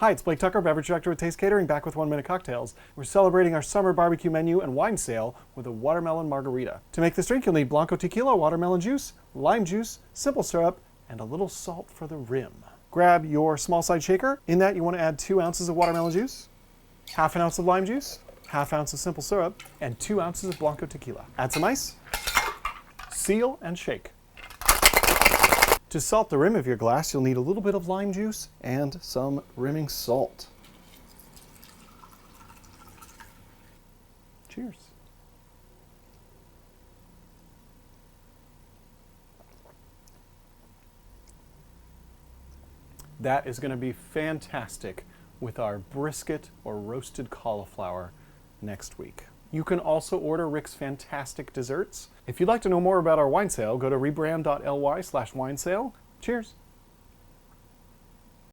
Hi, it's Blake Tucker, Beverage Director with Taste Catering, back with 1 Minute Cocktails. We're celebrating our summer barbecue menu and wine sale with a watermelon margarita. To make this drink, you'll need blanco tequila, watermelon juice, lime juice, simple syrup, and a little salt for the rim. Grab your small side shaker. In that, you want to add 2 ounces of watermelon juice, half an ounce of lime juice, half ounce of simple syrup, and 2 ounces of blanco tequila. Add some ice, seal, and shake. To salt the rim of your glass, you'll need a little bit of lime juice and some rimming salt. Cheers. That is going to be fantastic with our brisket or roasted cauliflower next week. You can also order Rick's fantastic desserts. If you'd like to know more about our wine sale, go to rebrand.ly/wine sale. Cheers.